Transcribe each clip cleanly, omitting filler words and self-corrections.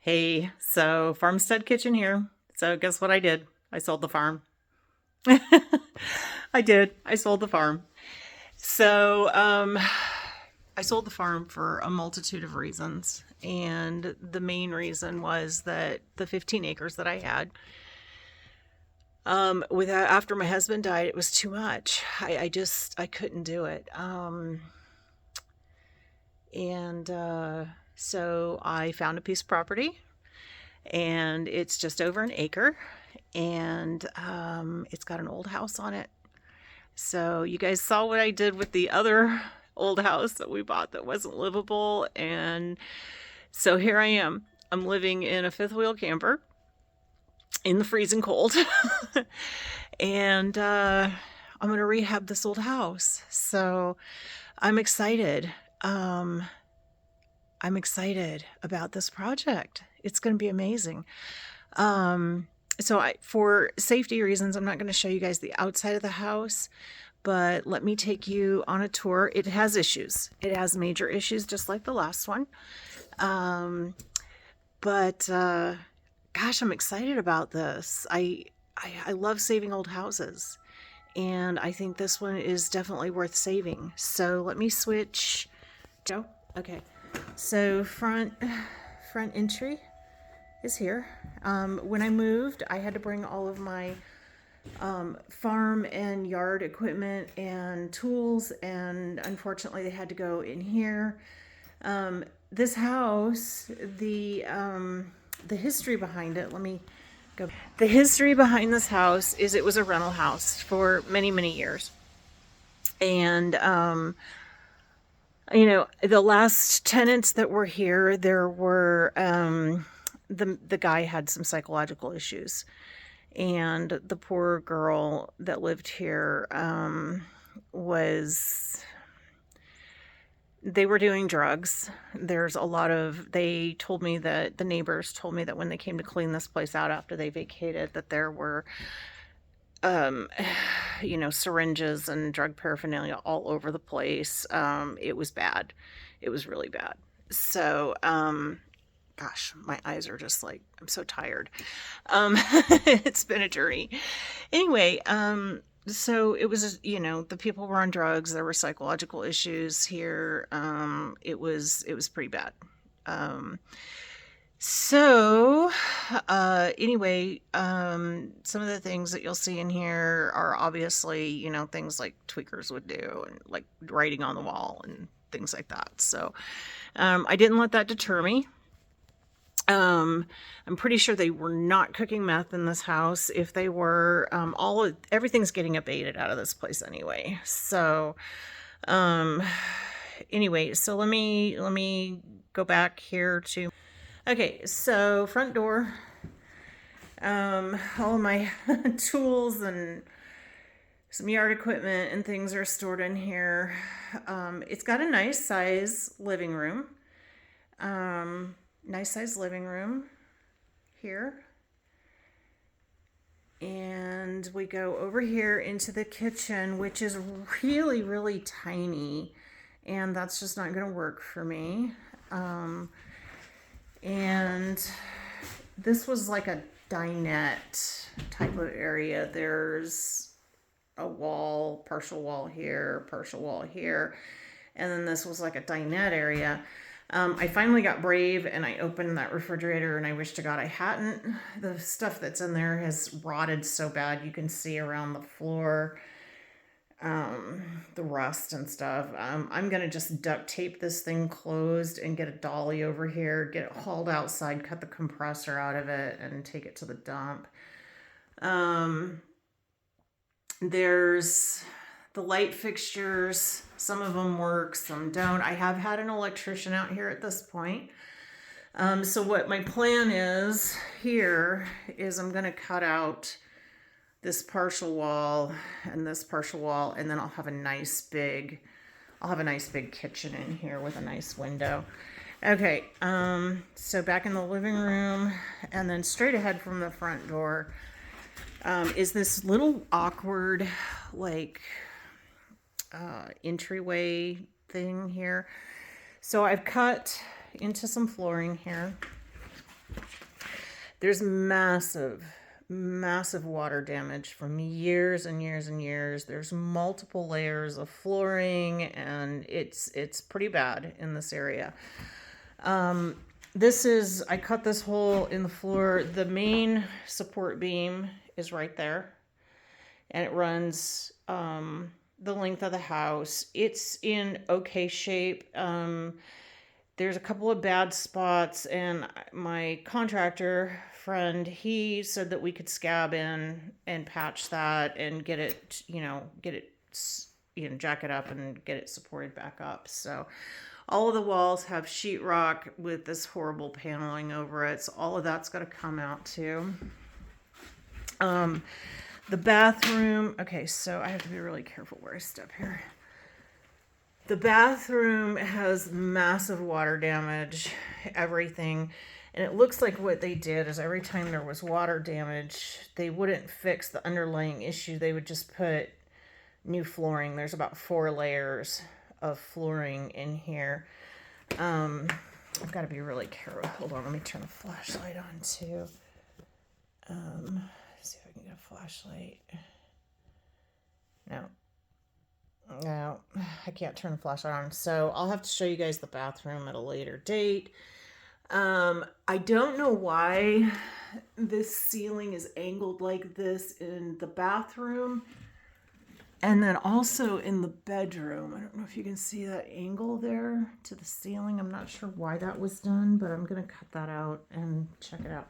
Hey, so farmstead kitchen here. So guess what I did? I sold the farm. I did. I sold the farm. So I sold the farm for a multitude of reasons. And the main reason was that the 15 acres that I had, after my husband died, it was too much. I couldn't do it. And so I found a piece of property, and it's just over an acre, and it's got an old house on it. So you guys saw what I did with the other old house that we bought that wasn't livable, and so here I am. I'm living in a fifth wheel camper in the freezing cold, and I'm gonna rehab this old house. So I'm excited. Um, I'm excited about this project. It's going to be amazing. For safety reasons, I'm not going to show you guys the outside of the house, but let me take you on a tour. It has issues. It has major issues, just like the last one. But gosh, I'm excited about this. I love saving old houses, and I think this one is definitely worth saving. So let me switch. Joe? Okay. So front entry is here. When I moved, I had to bring all of my farm and yard equipment and tools, and unfortunately they had to go in here. This house, the history behind it, let me go. The history behind this house is it was a rental house for many, many years. And the last tenants that were here, there were the guy had some psychological issues, and the poor girl that lived here was they were doing drugs. There's a lot of, they told me that the neighbors told me that when they came to clean this place out after they vacated, that there were um, syringes and drug paraphernalia all over the place. It was bad. It was really bad. So, gosh, my eyes are just like, I'm so tired. It's been a journey. Anyway, so it was, the people were on drugs. There were psychological issues here. It was pretty bad. Um, anyway, some of the things that you'll see in here are obviously, things like tweakers would do, and like writing on the wall and things like that. So, I didn't let that deter me. I'm pretty sure they were not cooking meth in this house. If they were, everything's getting abated out of this place anyway. So, um, anyway, so let me go back here to. Okay, so front door. All of my tools and some yard equipment and things are stored in here. It's got a nice size living room. Nice size living room here. And we go over here into the kitchen, which is really, really tiny. And that's just not going to work for me. And this was like a dinette type of area. There's a wall, partial wall here, and then this was like a dinette area. I finally got brave and I opened that refrigerator, and I wish to God I hadn't. The stuff that's in there has rotted so bad. You can see around the floor the rust and stuff. I'm gonna just duct tape this thing closed and get a dolly over here, get it hauled outside, cut the compressor out of it, and take it to the dump. There's the light fixtures. Some of them work, some don't. I have had an electrician out here at this point. So what my plan is here is I'm gonna cut out this partial wall and this partial wall, and then I'll have a nice big kitchen in here with a nice window. Okay, so back in the living room, and then straight ahead from the front door is this little awkward, like, entryway thing here. So I've cut into some flooring here. There's massive, massive water damage from years and years and years. There's multiple layers of flooring, and it's pretty bad in this area. I cut this hole in the floor. The main support beam is right there, and it runs the length of the house. It's in okay shape. There's a couple of bad spots, and my contractor friend, he said that we could scab in and patch that and get it, jack it up and get it supported back up. So all of the walls have sheetrock with this horrible paneling over it. So all of that's got to come out too. The bathroom, okay, so I have to be really careful where I step here. The bathroom has massive water damage, everything. And it looks like what they did is every time there was water damage, they wouldn't fix the underlying issue. They would just put new flooring. There's about 4 layers of flooring in here. I've got to be really careful. Hold on, let me turn the flashlight on too. See if I can get a flashlight. No, I can't turn the flashlight on. So I'll have to show you guys the bathroom at a later date. I don't know why this ceiling is angled like this in the bathroom. And then also in the bedroom. I don't know if you can see that angle there to the ceiling. I'm not sure why that was done, but I'm going to cut that out and check it out.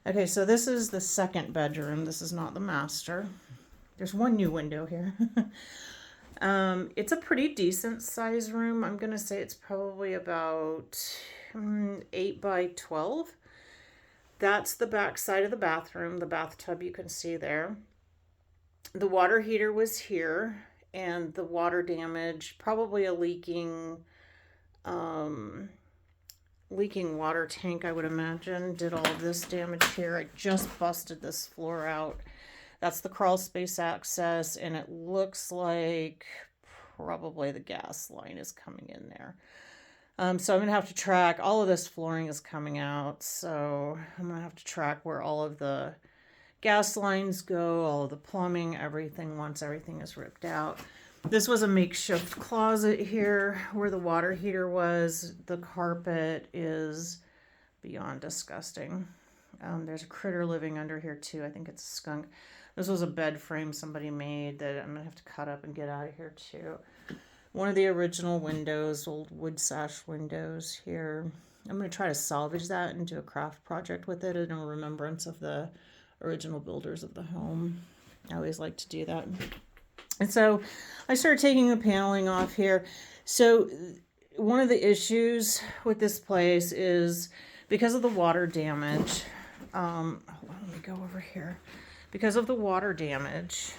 Okay, so this is the second bedroom. This is not the master. There's one new window here. It's a pretty decent size room. I'm going to say it's probably about 8 by 12. That's the back side of the bathroom. The bathtub you can see there. The water heater was here, and the water damage, probably a leaking water tank, I would imagine, did all of this damage here. I just busted this floor out. That's the crawl space access, and it looks like probably the gas line is coming in there. So I'm going to have to track, all of this flooring is coming out, so I'm going to have to track where all of the gas lines go, all of the plumbing, everything, once everything is ripped out. This was a makeshift closet here where the water heater was. The carpet is beyond disgusting. There's a critter living under here too. I think it's a skunk. This was a bed frame somebody made that I'm going to have to cut up and get out of here too. One of the original windows, old wood sash windows here. I'm going to try to salvage that and do a craft project with it in remembrance of the original builders of the home. I always like to do that. And so I started taking the paneling off here. So one of the issues with this place is because of the water damage. Hold on, let me go over here. Because of the water damage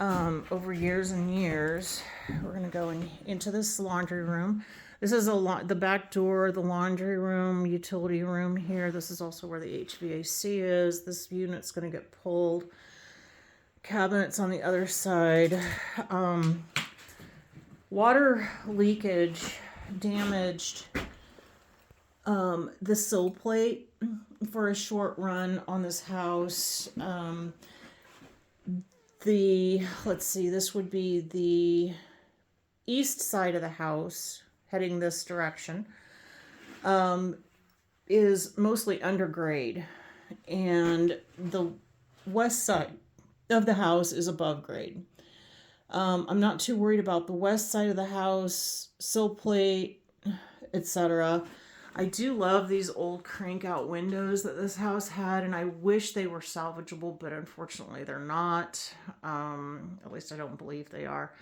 over years and years, we're going to go into this laundry room. This is the back door, the laundry room, utility room here. This is also where the HVAC is. This unit's going to get pulled. Cabinets on the other side. Water leakage damaged the sill plate for a short run on this house. Let's see, this would be the east side of the house, heading this direction, is mostly undergrade, and the west side of the house is above grade. I'm not too worried about the west side of the house, sill plate, etc. I do love these old crank out windows that this house had, and I wish they were salvageable, but unfortunately they're not. At least I don't believe they are.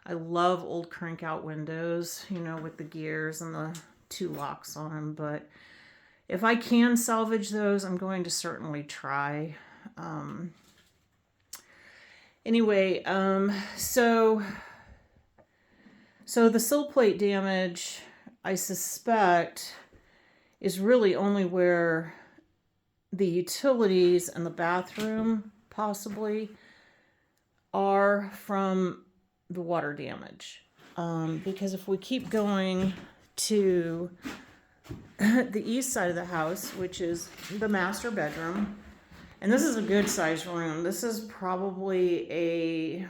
I love old crank out windows, with the gears and the 2 locks on them, but if I can salvage those, I'm going to certainly try. Anyway, so the sill plate damage, I suspect, is really only where the utilities and the bathroom possibly are from the water damage. Because if we keep going to the east side of the house, which is the master bedroom. And this is a good sized room. This is probably a,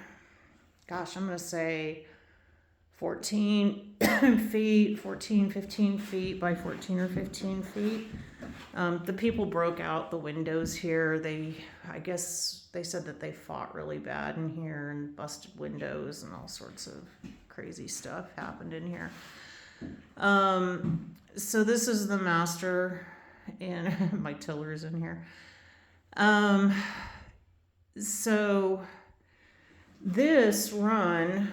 gosh, I'm going to say 14 feet, 14, 15 feet by 14 or 15 feet. The people broke out the windows here. I guess they said that they fought really bad in here and busted windows and all sorts of crazy stuff happened in here. So this is the master, and my tiller's in here. So this run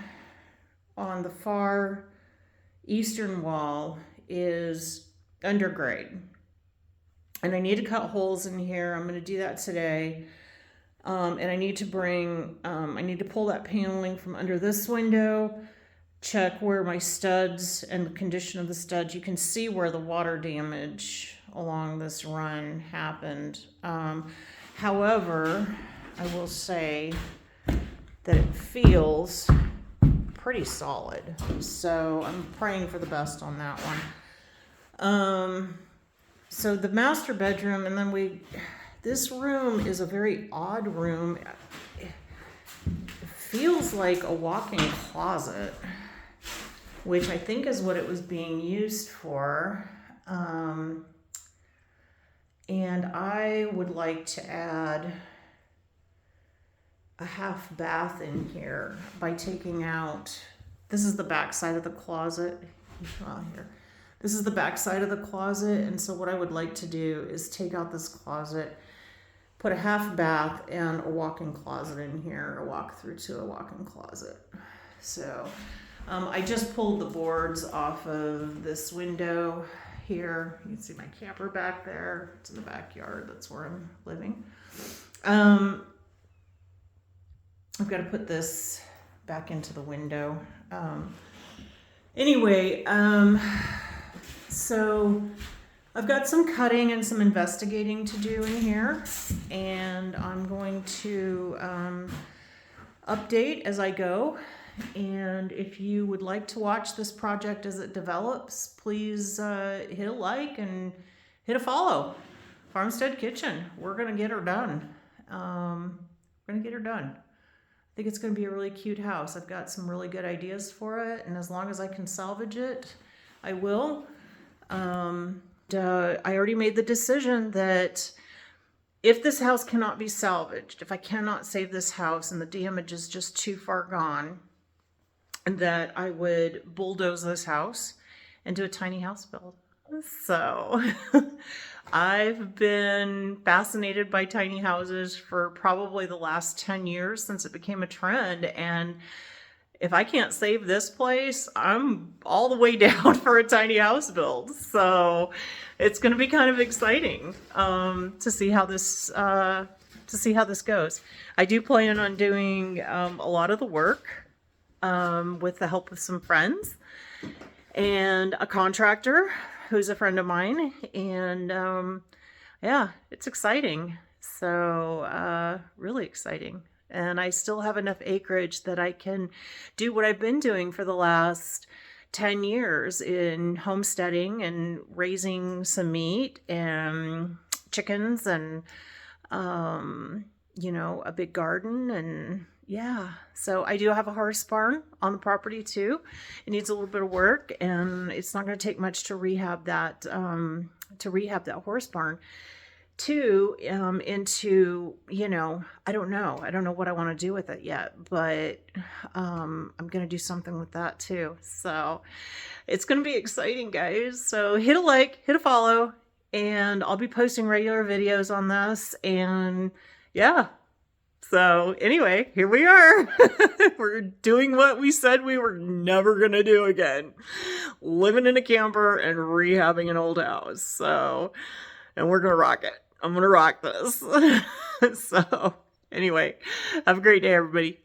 on the far eastern wall is undergrade. And I need to cut holes in here. I'm going to do that today. And I need to pull that paneling from under this window, check where my studs and the condition of the studs. You can see where the water damage along this run happened. However, I will say that it feels pretty solid. So I'm praying for the best on that one. So the master bedroom, and then this room is a very odd room. It feels like a walk-in closet, which I think is what it was being used for. And I would like to add a half bath in here by taking out, this is the back side of the closet. Well, here. This is the back side of the closet, and so what I would like to do is take out this closet, put a half bath and a walk-in closet in here, a walk-through to a walk-in closet. So I just pulled the boards off of this window here. You can see my camper back there. It's in the backyard. That's where I'm living. I've got to put this back into the window. So I've got some cutting and some investigating to do in here, and I'm going to update as I go. And if you would like to watch this project as it develops, please hit a like and hit a follow. Farmstead Kitchen, we're going to get her done. I think it's going to be a really cute house. I've got some really good ideas for it, and as long as I can salvage it, I will. I already made the decision that if this house cannot be salvaged, if I cannot save this house and the damage is just too far gone, that I would bulldoze this house and do a tiny house build. So I've been fascinated by tiny houses for probably the last 10 years since it became a trend. And if I can't save this place, I'm all the way down for a tiny house build. So it's going to be kind of exciting to see how this goes. I do plan on doing a lot of the work with the help of some friends and a contractor who's a friend of mine. And yeah, it's exciting. So really exciting. And I still have enough acreage that I can do what I've been doing for the last 10 years in homesteading and raising some meat and chickens and, a big garden. And yeah, so I do have a horse barn on the property too. It needs a little bit of work, and it's not going to take much to rehab that horse barn. Into, I don't know what I want to do with it yet, but I'm going to do something with that too. So it's going to be exciting, guys. So hit a like, hit a follow, and I'll be posting regular videos on this. And yeah, so anyway, here we are. We're doing what we said we were never going to do again. Living in a camper and rehabbing an old house. So, and we're going to rock it. I'm going to rock this. So, anyway, have a great day, everybody.